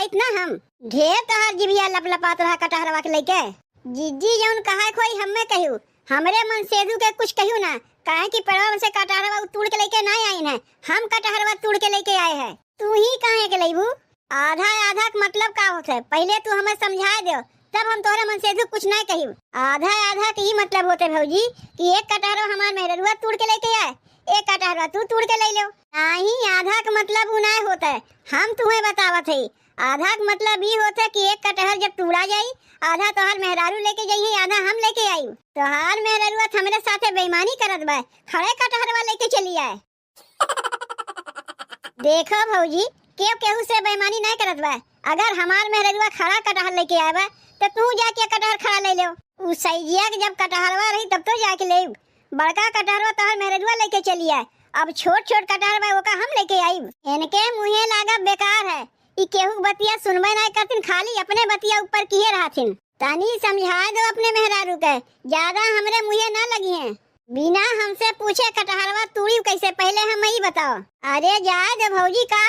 जाइत ना हम। ढेर तोहर जिभिया लपलपात रहा कटहरवा के लेके। जिज्जी जौन कहा खोई हमें कहू, हमरे मन सेधु के कुछ कहू ना, काहे कि परवा से कटहरवा तोड़ के लेके नहीं आइन है, हम कटहरवा तोड़ के लेके आए हैं। तू ही काहे के लेबू? आधा आधा का मतलब का होता है, पहले तू हमें समझा दे, तब हम तोहरे मन से कुछ नहीं कही। आधा आधा के ही मतलब होते भौजी कि एक कटहरा हमार मेहरुआ तोड़ के लेके आए, एक कटहरा तू तोड़ के ले लो। नहीं, आधा का मतलब उ नहीं होता है, हम तुम्हें बतावत है। आधा का मतलब ये होता है कि एक कटहर जब तोड़ा जाई, आधा तोहर मेहरारू लेके जाइए, आधा हम लेके आई। तोहार मेहरुआ हमारे साथे बेईमानी करत बा, खड़े कटहरवा लेके चली आए। देखो भौजी, केहू केहू से बेईमानी नहीं करत बा। अगर हमार मेहरुआ खड़ा कटहर लेके आए बा तो तू जाके कटहर खड़ा ले लो। उ सैजिया के जब कटहरवा रही तब तो जाके ले। बड़का कटहरवा तोहर मेहरुआ लेके चली आए, अब छोट छोट कटहर बा ओका हम लेके आई। इनके मुँहे लागा बेकार है, ई केहू बतिया सुनबे नहीं करतिन, खाली अपने बतिया ऊपर किए रहतिन। तनी समझा दो अपने मेहरारू के, ज्यादा हमरे मुँहे ना लगी हैं। बिना हमसे पूछे कटहरवा तोड़ी कैसे, पहले हम ही बताओ। अरे जा दे भौजी, का